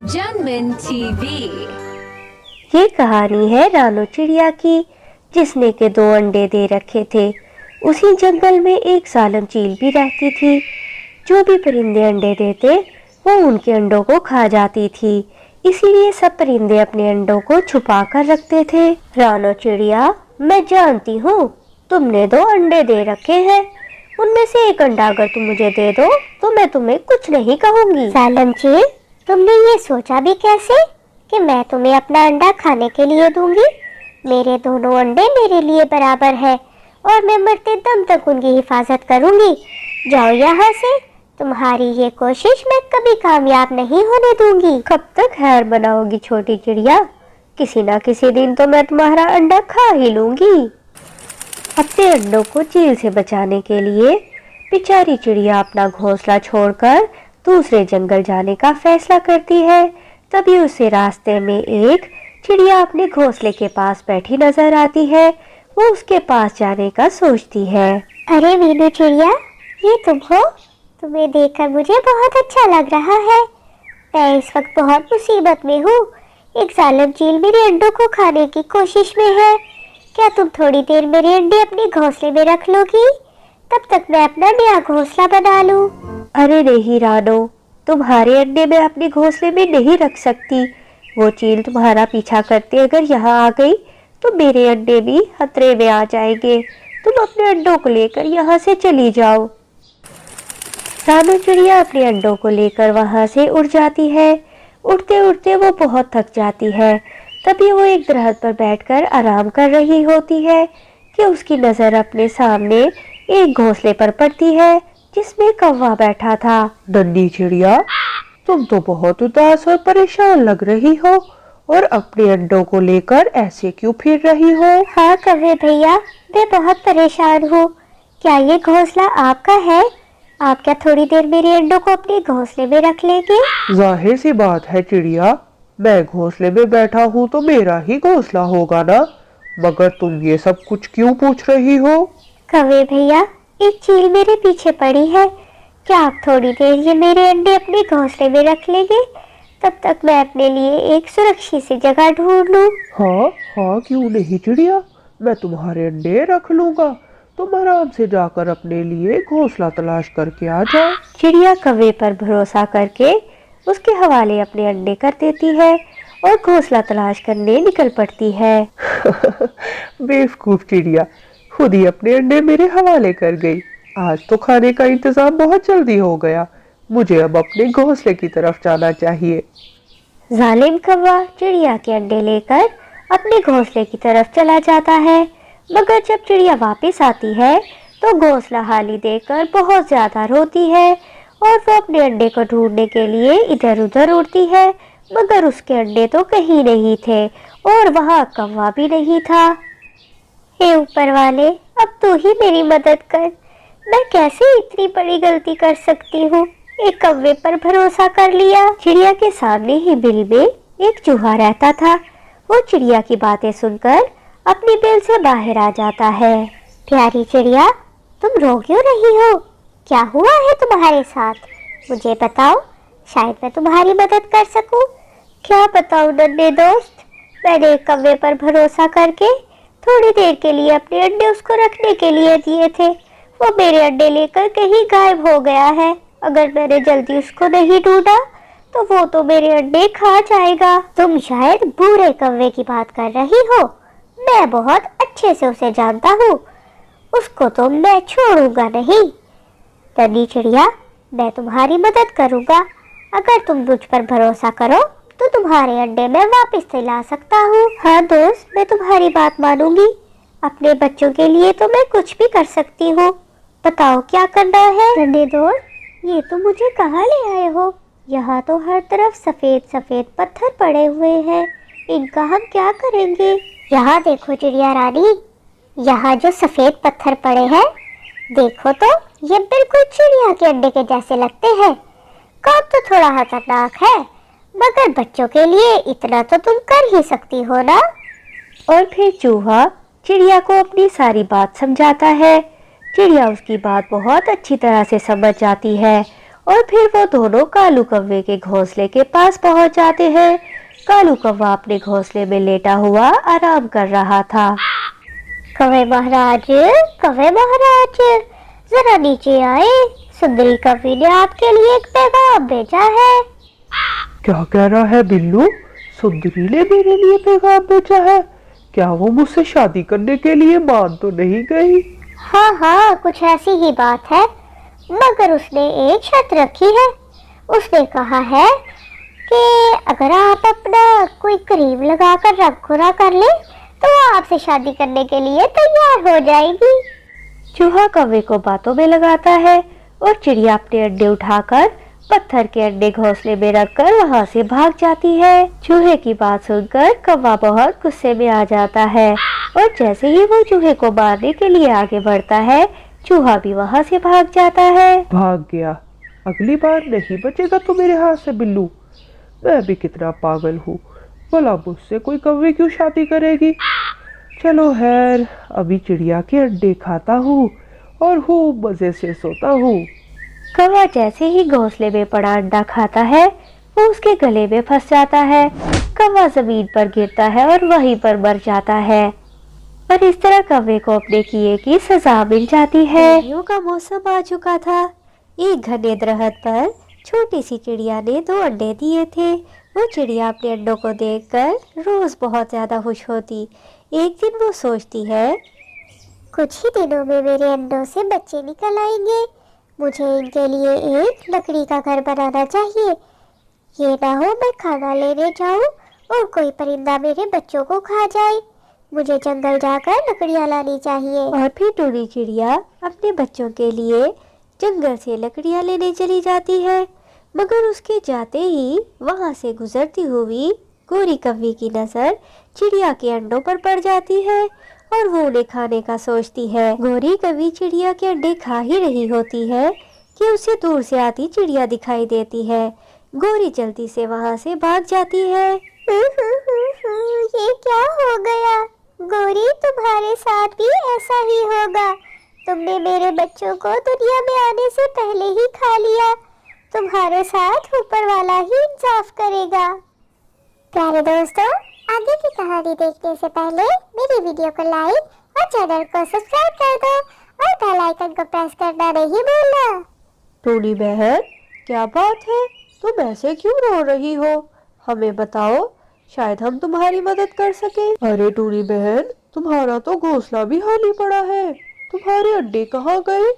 जनमन TV. ये कहानी है रानो चिड़िया की, जिसने के 2 अंडे दे रखे थे। उसी जंगल में एक सालम चील भी रहती थी। जो भी परिंदे अंडे देते वो उनके अंडों को खा जाती थी, इसीलिए सब परिंदे अपने अंडों को छुपा कर रखते थे। रानो चिड़िया, मैं जानती हूँ तुमने 2 अंडे दे रखे हैं, उनमें से एक अंडा अगर तुम मुझे दे दो तो मैं तुम्हें कुछ नहीं कहूँगी। सालम चील, तुमने ये सोचा भी कैसे कि मैं तुम्हें अपना अंडा खाने के लिए दूंगी? मेरे दोनों अंडे मेरे लिए बराबर है और मैं मरते दम तक उनकी हिफाजत करूंगी। जाओ यहाँ से, तुम्हारी ये कोशिश मैं कभी कामयाब नहीं होने दूंगी। कब तक खैर बनाओगी छोटी चिड़िया? किसी ना किसी दिन तो मैं तुम्हारा अंडा खा ही लूंगी। अपने अंडों को चील से बचाने के लिए बेचारी चिड़िया अपना घोंसला छोड़कर दूसरे जंगल जाने का फैसला करती है। तभी उसे रास्ते में एक चिड़िया अपने घोंसले के पास बैठी नजर आती है। वो उसके पास जाने का सोचती है। अरे मीनू चिड़िया, ये तुम हो? तुम्हें देखकर मुझे बहुत अच्छा लग रहा है। मैं इस वक्त बहुत मुसीबत में हूँ। एक जालिम चील मेरे अंडों को खाने की कोशिश में है। क्या तुम थोड़ी देर मेरे अंडे अपने घोंसले में रख लोगी? तब तक मैं अपना नया घोंसला बना लूं। अरे नहीं रानो, तुम्हारे अंडे मैं अपने घोंसले में नहीं रख सकती। वो चील तुम्हारा पीछा करते अगर यहाँ आ गई तो मेरे अंडे भी खतरे में आ जाएंगे। तुम अपने अंडों को लेकर यहाँ से चली जाओ। रानो चिड़िया अपने अंडों को लेकर वहाँ से उड़ जाती है। उड़ते उड़ते वो बहुत थक जाती है। तभी वो एक दरख्त पर बैठकर आराम कर रही होती है कि उसकी नज़र अपने सामने एक घोंसले पर पड़ती है जिसमें कौवा बैठा था। नन्ही चिड़िया, तुम तो बहुत उदास और परेशान लग रही हो और अपने अंडों को लेकर ऐसे क्यों फिर रही हो? हाँ कौवे भैया, मैं बहुत परेशान हूँ। क्या ये घोंसला आपका है? आप क्या थोड़ी देर मेरे अंडों को अपने घोंसले में रख लेंगे? जाहिर सी बात है चिड़िया, मैं घोंसले में बैठा हूँ तो मेरा ही घोंसला होगा ना। मगर तुम ये सब कुछ क्यों पूछ रही हो? कौवे भैया, एक चील मेरे पीछे पड़ी है। क्या आप थोड़ी देर ये मेरे अंडे अपने घोंसले में रख लेंगे? तब तक मैं अपने लिए एक सुरक्षित सी जगह ढूंढ लूं। हाँ हाँ, क्यों नहीं चिड़िया, मैं तुम्हारे अंडे रख लूंगा। तुम आराम से जाकर अपने लिए घोंसला तलाश करके आ जाओ। चिड़िया कौवे पर भरोसा करके उसके हवाले अपने अंडे कर देती है और घोंसला तलाश करने निकल पड़ती है। बेवकूफ चिड़िया, खुद ही अपने अंडे मेरे हवाले कर गई। आज तो खाने का इंतजाम बहुत जल्दी हो गया। मुझे अब अपने घोंसले की तरफ जाना चाहिए। जालिम कौवा चिड़िया के अंडे लेकर अपने घोंसले की तरफ चला जाता है। मगर जब चिड़िया वापस आती है तो घोंसला खाली देखकर बहुत ज्यादा रोती है और वो अपने अंडे को ढूंढने के लिए इधर उधर उड़ती है। मगर उसके अंडे तो कहीं नहीं थे और वहाँ कौवा भी नहीं था। हे ऊपर वाले, अब तू ही मेरी मदद कर। मैं कैसे इतनी बड़ी गलती कर सकती हूँ? एक कौवे पर भरोसा कर लिया। चिड़िया के सामने ही बिल में एक चूहा रहता था। वो चिड़िया की बातें सुनकर अपनी बिल से बाहर आ जाता है। प्यारी चिड़िया, तुम रो क्यों रही हो? क्या हुआ है तुम्हारे साथ? मुझे बताओ, शायद मैं तुम्हारी मदद कर सकूं। क्या बताऊं नन्हे दोस्त, मैंने एक कौवे पर भरोसा करके थोड़ी देर के लिए अपने अंडे उसको रखने के लिए दिए थे। वो मेरे अंडे लेकर कहीं गायब हो गया है। अगर मैंने जल्दी उसको नहीं ढूंढा तो वो तो मेरे अंडे खा जाएगा। तुम शायद बुरे कौवे की बात कर रही हो। मैं बहुत अच्छे से उसे जानता हूँ। उसको तो मैं छोड़ूंगा नहीं। नन्ही चिड़िया, मैं तुम्हारी मदद करूंगा। अगर तुम मुझ पर भरोसा करो तो तुम्हारे अंडे मैं वापस दिला सकता हूँ। हाँ दोस्त, मैं तुम्हारी बात मानूंगी। अपने बच्चों के लिए तो मैं कुछ भी कर सकती हूँ। बताओ क्या करना है? नन्हे दोस्त, ये तो मुझे कहाँ ले आए हो? यहाँ तो हर तरफ सफेद सफेद पत्थर पड़े हुए हैं। इनका हम क्या करेंगे? यहाँ देखो चिड़िया रानी, यहाँ जो सफेद पत्थर पड़े हैं, देखो तो ये बिल्कुल चिड़िया के अंडे के जैसे लगते हैं। काम तो थोड़ा खतरनाक है, मगर बच्चों के लिए इतना तो तुम कर ही सकती हो ना। और फिर चूहा चिड़िया को अपनी सारी बात समझाता है। चिड़िया उसकी बात बहुत अच्छी तरह से समझ जाती है और फिर वो दोनों कालू कौवे के घोंसले के पास पहुंच जाते हैं। कालू कौवा अपने घोंसले में लेटा हुआ आराम कर रहा था। कौवे महाराज, कौवे महाराज, जरा नीचे आए। सुंदरी कवि ने आपके लिए एक पैगाम भेजा है। क्या कह रहा है बिल्लू? सुंदरी ने मेरे लिए पैगाम भेजा है? क्या वो मुझसे शादी करने के लिए मान तो नहीं गई? हाँ हाँ, कुछ ऐसी ही बात है, मगर उसने एक शर्त रखी है। उसने कहा है कि अगर आप अपना कोई क्रीम लगाकर रंग गोरा कर ले तो वो आपसे शादी करने के लिए तैयार हो जाएगी। चूहा कौवे को बातों में लगाता है और चिड़िया अपने अंडे उठाकर पत्थर के अंडे घोंसले में रखकर वहां से भाग जाती है। चूहे की बात सुनकर कौवा बहुत गुस्से में आ जाता है और जैसे ही वो चूहे को मारने के लिए आगे बढ़ता है, चूहा भी वहां से भाग जाता है। भाग गया। अगली बार नहीं बचेगा तो मेरे हाथ से बिल्लू। मैं भी कितना पागल हूँ, भला मुझसे कोई कौवे क्यों शादी करेगी। चलो खैर, अभी चिड़िया के अंडे खाता हूँ और खूब मजे से सोता हूँ। कौवा जैसे ही घोंसले में पड़ा अंडा खाता है, वो उसके गले में फंस जाता है। कौवा जमीन पर गिरता है और वहीं पर मर जाता है। और इस तरह कौवे को अपने किए की सजा मिल जाती है। गर्मियों का मौसम आ चुका था। एक घने दरख्त पर छोटी सी चिड़िया ने 2 अंडे दिए थे। वो चिड़िया अपने अंडों को देखकर रोज बहुत ज्यादा खुश होती। एक दिन वो सोचती है, कुछ ही दिनों में मेरे अंडों से बच्चे निकल आएंगे। मुझे इनके लिए एक लकड़ी का घर बनाना चाहिए। ये ना हो मैं खाना लेने जाऊं और कोई परिंदा मेरे बच्चों को खा जाए। मुझे जंगल जाकर लकड़ियां लानी चाहिए। और फिर टूनी चिड़िया अपने बच्चों के लिए जंगल से लकड़ियां लेने चली जाती है। मगर उसके जाते ही वहां से गुजरती हुई गोरी कौवी की नजर चिड़िया के अंडों पर पड़ जाती है और वो उन्हें खाने का सोचती है। गोरी कौवी चिड़िया के अंडे खा ही रही होती है कि उसे दूर से आती चिड़िया दिखाई देती है। गोरी जल्दी से वहां से भाग जाती है। ये क्या हो गया? गोरी, तुम्हारे साथ भी ऐसा ही होगा। तुमने मेरे बच्चों को दुनिया में आने से पहले ही खा लिया। तुम्हारे साथ ऊपर वाला ही इंसाफ करेगा। प्यारे दोस्तों, आगे की कहानी देखने से पहले मेरी वीडियो को लाइक और चैनल को सब्सक्राइब कर दो और बेल आइकन को प्रेस करना नहीं भूलना। टूनी बहन, क्या बात है? तुम ऐसे क्यों रो रही हो? हमें बताओ, शायद हम तुम्हारी मदद कर सके। अरे टूनी बहन, तुम्हारा तो घोंसला भी खाली पड़ा है। तुम्हारे अंडे कहाँ गए?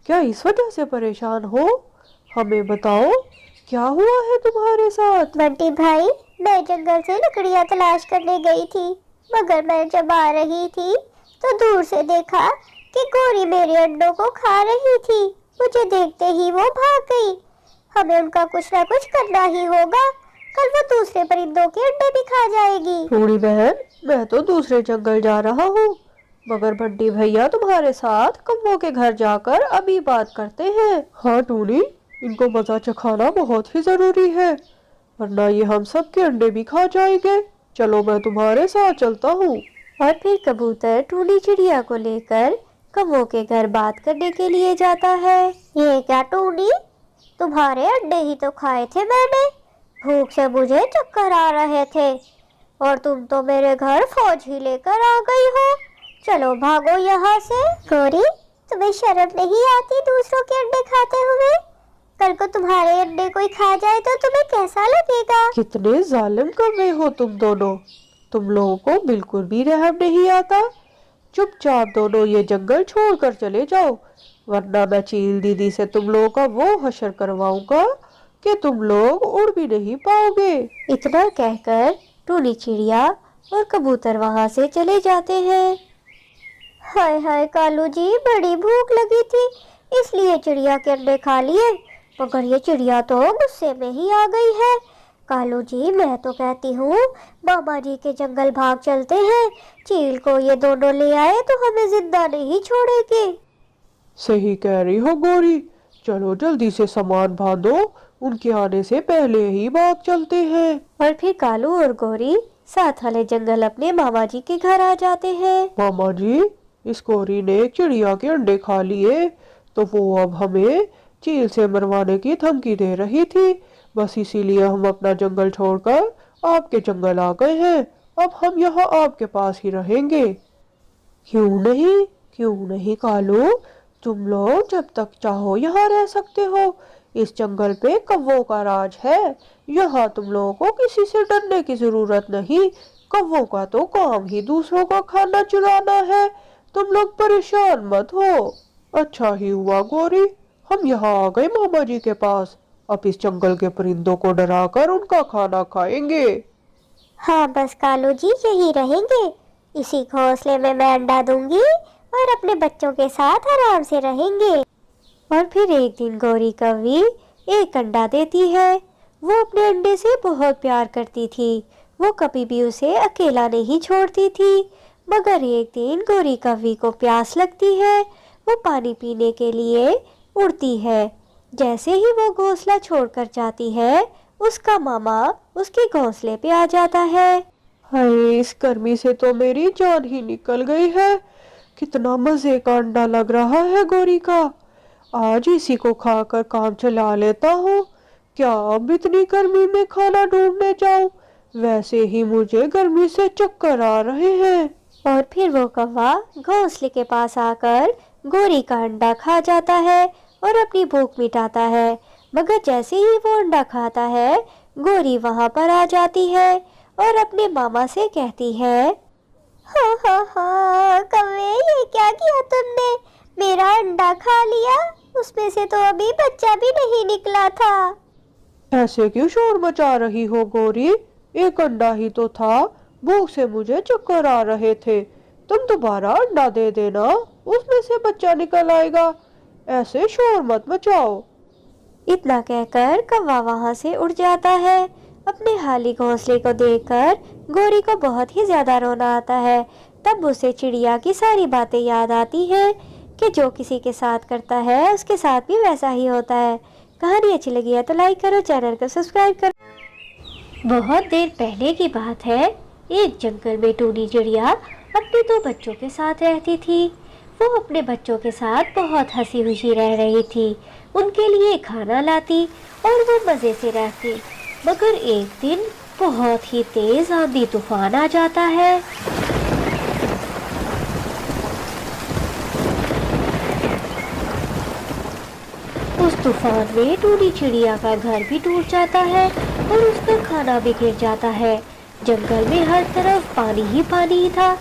क्या इस वजह से परेशान हो? हमें बताओ, क्या हुआ है तुम्हारे साथ? बंटी भाई, मैं जंगल से लकड़ियां तलाश करने गई थी, मगर मैं जब आ रही थी तो दूर से देखा कि गोरी मेरे अंडों को खा रही थी। मुझे देखते ही वो भाग गई। हमें उनका कुछ ना कुछ करना ही होगा, कल वो दूसरे परिंदों के अंडे भी खा जाएगी। टूनी बहन, मैं तो दूसरे जंगल जा रहा हूँ, मगर बंटी भैया तुम्हारे साथ कौवों के घर जाकर अभी बात करते हैं। हाँ टूनी, इनको मजा चखाना बहुत ही जरूरी है, वरना ये हम सब के अंडे भी खा जाएंगे। चलो मैं तुम्हारे साथ चलता हूँ। और फिर कबूतर टूनी चिड़िया को लेकर कौवों के घर बात करने के लिए जाता है। ये क्या टूनी, तुम्हारे अंडे ही तो खाए थे मैंने। भूख से मुझे चक्कर आ रहे थे और तुम तो मेरे घर फौज ही लेकर आ गई हो। चलो भागो यहाँ से। गोरी, तुम्हें शर्म नहीं आती दूसरों के अंडे खाते हुए? कल को तुम्हारे अंडे कोई खा जाए तो तुम्हें कैसा लगेगा? कितने जालिम कौवे हो तुम दोनों। तुम लोगों को बिल्कुल भी रहम नहीं आता। चुपचाप दोनों ये जंगल छोड़कर चले जाओ, वरना मैं चील दीदी से तुम लोगों का वो हशर करवाऊंगा कि तुम लोग उड़ भी नहीं पाओगे। इतना कहकर टूनी चिड़िया और कबूतर वहां से चले जाते हैं। हाय हाय कालू जी, बड़ी भूख लगी थी इसलिए चिड़िया के अंडे खा लिए, मगर ये चिड़िया तो गुस्से में ही आ गई है। कालू जी, मैं तो कहती हूँ मामा जी के जंगल भाग चलते हैं। चील को ये दोनों ले आए तो हमें जिंदा नहीं छोड़ेंगे। सही कह रही हो गोरी, चलो जल्दी से सामान बांधो, उनके आने से पहले ही भाग चलते हैं। और फिर कालू और गोरी साथ वाले जंगल अपने मामा जी के घर आ जाते हैं। मामा जी, इस गोरी ने चिड़िया के अंडे खा लिए, तो वो अब हमें चील से मरवाने की धमकी दे रही थी। बस इसीलिए हम अपना जंगल छोड़कर आपके जंगल आ गए हैं। अब हम यहाँ आपके पास ही रहेंगे। क्यों नहीं, क्यों नहीं कालू, तुम लोग जब तक चाहो यहाँ रह सकते हो। इस जंगल पे कौवों का राज है। यहाँ तुम लोगों को किसी से डरने की जरूरत नहीं। कौवों का तो काम ही दूसरों का खाना चुराना है। तुम लोग परेशान मत हो। अच्छा ही हुआ गौरी, हम यहाँ आ गए मामा जी के पास। अब इस जंगल के परिंदों को डराकर उनका खाना खाएंगे। हाँ बस कालू जी यही रहेंगे। इसी घोंसले में मैं अंडा दूंगी और अपने बच्चों के साथ आराम से रहेंगे। और फिर एक दिन गौरी कौवी एक अंडा देती है। वो अपने अंडे से बहुत प्यार करती थी। वो कभी भी उसे अकेला नहीं छोड़ती थी। मगर एक दिन गौरी कौवी को प्यास लगती है। वो पानी पीने के लिए उड़ती है। जैसे ही वो घोंसला छोड़कर जाती है, उसका मामा उसके घोंसले पे आ जाता है। हाय, इस गर्मी से तो मेरी जान ही निकल गई है। कितना मजे का अंडा लग रहा है गौरी का। आज इसी को खाकर काम चला लेता हूँ। क्या अब इतनी गर्मी में खाना ढूंढने जाऊं? वैसे ही मुझे गर्मी से चक्कर आ रहे हैं। और फिर वो कौवा घोंसले के पास आकर गौरी का अंडा खा जाता है और अपनी भूख मिटाता है। मगर जैसे ही वो अंडा खाता है, गौरी वहां पर आ जाती है और अपने मामा से कहती है, हाँ हाँ हाँ कौवे, ये क्या किया तुमने? मेरा अंडा खा लिया। उसमें से तो अभी बच्चा भी नहीं निकला था। ऐसे क्यों शोर मचा रही हो गौरी? एक अंडा ही तो था। भूख से मुझे चक्कर आ रहे थे। तुम दोबारा अंडा दे देना, उसमें से बच्चा निकल आएगा। ऐसे शोर मत मचाओ। इतना कहकर कौवा वहां से उड़ जाता है। अपने खाली घोंसले को देखकर गौरी को बहुत ही ज्यादा रोना आता है। तब उसे चिड़िया की सारी बातें याद आती हैं कि जो किसी के साथ करता है उसके साथ भी वैसा ही होता है। कहानी अच्छी लगी है तो लाइक करो, चैनल को सब्सक्राइब करो। बहुत देर पहले की बात है। एक जंगल में टूनी चिड़िया अपने दो बच्चों के साथ रहती थी। वो अपने बच्चों के साथ बहुत हंसी खुशी रह रही थी। उनके लिए खाना लाती और वो मज़े से रहती। मगर एक दिन बहुत ही तेज आंधी तूफान आ जाता है। उस तूफान में टूनी चिड़िया का घर भी टूट जाता है और उसका खाना भी गिर जाता है। जंगल में हर तरफ पानी ही पानी था।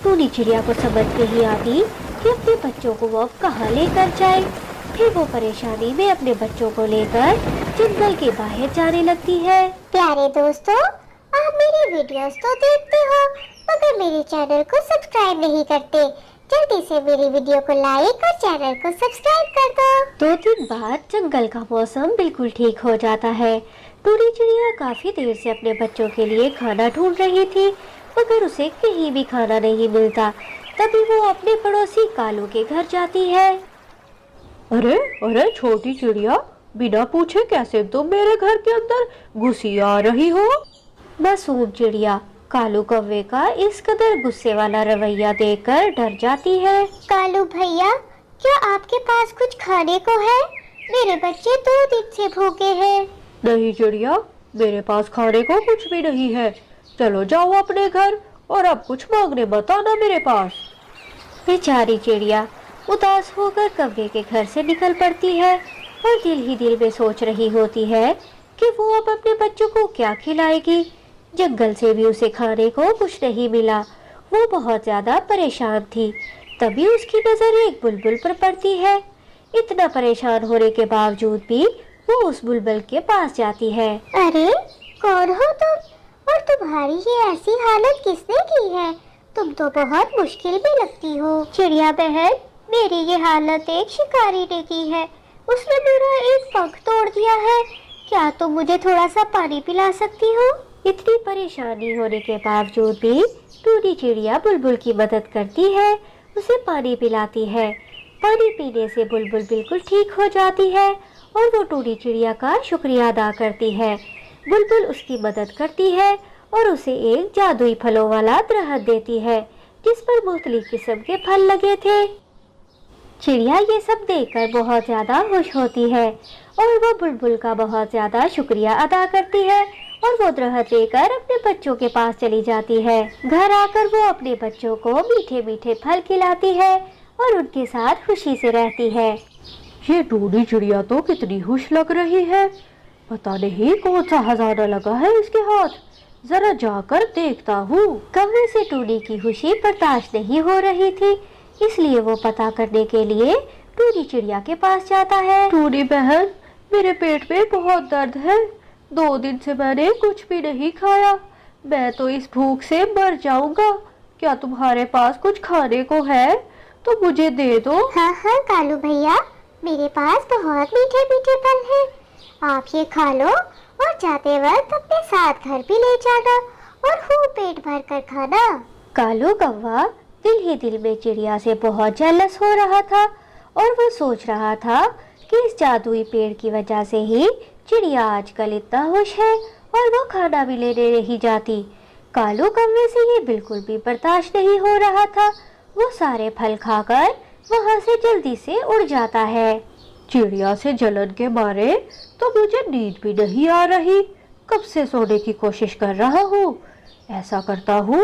टूनी चिड़िया को समझ नहीं आती कि अपने बच्चों को वो अब कहाँ लेकर जाए। फिर वो परेशानी में अपने बच्चों को लेकर जंगल के बाहर जाने लगती है। प्यारे दोस्तों, आप मेरी वीडियोस तो देखते हो मगर मेरे चैनल को सब्सक्राइब नहीं करते। जल्दी से मेरी वीडियो को लाइक और चैनल को सब्सक्राइब कर दो। 2 दिन बाद जंगल का मौसम बिल्कुल ठीक हो जाता है। टूनी चिड़िया काफी देर से अपने बच्चों के लिए खाना ढूंढ रही थी, मगर उसे कहीं भी खाना नहीं मिलता। तभी वो अपने पड़ोसी कालू के घर जाती है। अरे अरे छोटी चिड़िया, बिना पूछे कैसे तुम मेरे घर के अंदर घुसी आ रही हो? मासूम चिड़िया कालू कौवे का इस कदर गुस्से वाला रवैया देखकर डर जाती है। कालू भैया, क्या आपके पास कुछ खाने को है? मेरे बच्चे 2 दिन से भूखे हैं। नहीं चिड़िया, मेरे पास खाने को कुछ भी नहीं है। चलो जाओ अपने घर और अब कुछ मांगने मत आना मेरे पास। बेचारी चिड़िया उदास होकर कौवे के घर से निकल पड़ती है और दिल ही दिल में सोच रही होती है कि वो अब अपने बच्चों को क्या खिलाएगी। जंगल से भी उसे खाने को कुछ नहीं मिला। वो बहुत ज्यादा परेशान थी। तभी उसकी नजर एक बुलबुल पर पड़ती है। इतना परेशान होने के बावजूद भी वो उस बुलबुल के पास जाती है। अरे कौन हो तुम और तुम्हारी ये ऐसी हालत किसने की है? तुम तो बहुत मुश्किल में लगती हो। चिड़िया बहन, मेरी ये हालत एक शिकारी ने की है। उसने मेरा एक पंख तोड़ दिया है। क्या तुम मुझे थोड़ा सा पानी पिला सकती हो? इतनी परेशानी होने के बावजूद भी टूनी चिड़िया बुलबुल की मदद करती है, उसे पानी पिलाती है। पानी पीने से बुलबुल बिल्कुल ठीक हो जाती है और वो टूनी चिड़िया का शुक्रिया अदा करती है। बुलबुल उसकी मदद करती है और उसे एक जादुई फलों वाला दरख्त देती है जिस पर मुख्तलिफ किस्म के फल लगे थे। चिड़िया ये सब देखकर बहुत ज्यादा खुश होती है और वो बुलबुल का बहुत ज्यादा शुक्रिया अदा करती है और वो दरख्त लेकर अपने बच्चों के पास चली जाती है। घर आकर वो अपने बच्चों को मीठे मीठे फल खिलाती है और उनके साथ खुशी से रहती है। ये टूनी चिड़िया तो कितनी खुश लग रही है। पता नहीं कौन सा खजाना लगा है इसके हाथ, जरा जाकर देखता हूँ। कौवे से टूनी की खुशी बर्दाश्त नहीं हो रही थी, इसलिए वो पता करने के लिए टूनी चिड़िया के पास जाता है। टूनी बहन, मेरे पेट में बहुत दर्द है। 2 दिन से मैंने कुछ भी नहीं खाया। मैं तो इस भूख से मर जाऊंगा। क्या तुम्हारे पास कुछ खाने को है तो मुझे दे दो। हाँ हाँ कालू भैया, मेरे पास बहुत मीठे मीठे फल हैं। आप ये खा लो और जाते वक्त अपने साथ घर भी ले जाना और खूब पेट भर कर खाना। कालू कौवा दिल ही दिल में चिड़िया से बहुत जेलस हो रहा था और वो सोच रहा था कि इस जादुई पेड़ की वजह से ही चिड़िया आजकल इतना खुश है और वो खाना भी लेने नहीं जाती। कालू कौवे से ये बिल्कुल भी बर्दाश्त नहीं हो रहा था। वो सारे फल खाकर वहां से जल्दी से उड़ जाता है। चिड़िया से जलन के मारे तो मुझे नींद भी नहीं आ रही। कब से सोने की कोशिश कर रहा हूँ। ऐसा करता हूँ,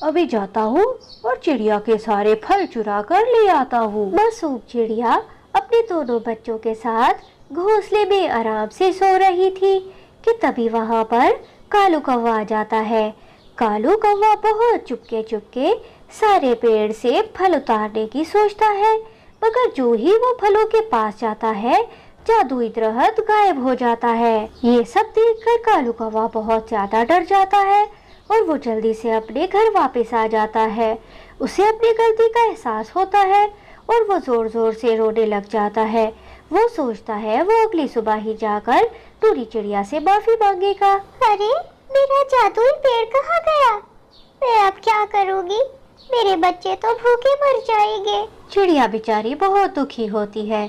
अभी जाता हूँ और चिड़िया के सारे फल चुरा कर ले आता हूँ। मासूम चिड़िया अपने दोनों बच्चों के साथ घोंसले में आराम से सो रही थी कि तभी वहां पर कालू कौवा आ जाता है। कालू कौवा बहुत चुपके चुपके सारे पेड़ से फल उतारने की सोचता है, मगर जो ही वो फलों के पास जाता है जादुई दरख्त गायब हो जाता है। ये सब देखकर कालू कौवा बहुत ज्यादा डर जाता है और वो जल्दी से अपने घर वापस आ जाता है। उसे अपनी गलती का एहसास होता है और वो जोर जोर से रोने लग जाता है। वो सोचता है वो अगली सुबह ही जाकर टूनी चिड़िया से माफी मांगेगा। अरे मेरा जादुई पेड़ कहाँ गया? मैं अब क्या करूँगी? मेरे बच्चे तो भूखे मर जाएंगे। चिड़िया बेचारी बहुत दुखी होती है।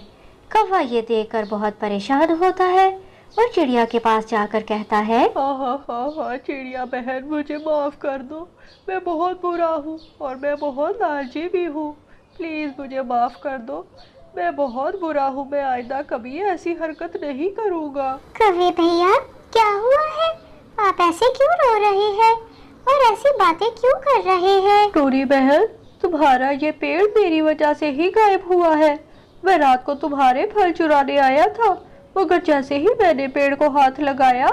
कौवा ये देखकर बहुत परेशान होता है और चिड़िया के पास जाकर कहता है, हाँ चिड़िया बहन, मुझे माफ कर दो। मैं बहुत बुरा हूँ और मैं बहुत लालची भी हूँ। प्लीज मुझे माफ कर दो। मैं बहुत बुरा हूँ। मैं आइंदा कभी ऐसी हरकत नहीं करूँगा। कौवे भैया, क्या हुआ है? आप ऐसे क्यों रो रहे हैं और ऐसी बातें क्यों कर रहे हैं? टूनी बहन, तुम्हारा ये पेड़ मेरी वजह से ही गायब हुआ है। मैं रात को तुम्हारे फल चुराने आया था, मगर जैसे ही मैंने पेड़ को हाथ लगाया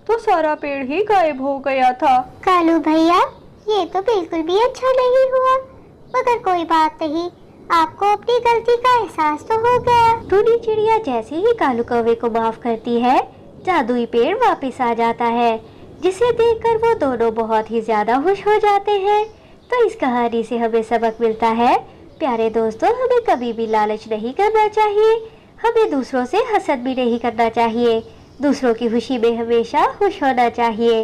तो सारा पेड़ ही गायब हो गया था। कालू भैया, ये तो बिल्कुल भी अच्छा नहीं हुआ, मगर कोई बात नहीं, आपको अपनी गलती का एहसास तो हो गया। टूनी चिड़िया जैसे ही कालू कौवे को माफ करती है जादुई पेड़ वापस आ जाता है, जिसे देखकर वो दोनों बहुत ही ज्यादा खुश हो जाते हैं। तो इस कहानी से हमें सबक मिलता है, प्यारे दोस्तों, हमें कभी भी लालच नहीं करना चाहिए। हमें दूसरों से हसद भी नहीं करना चाहिए। दूसरों की खुशी में हमेशा खुश होना चाहिए।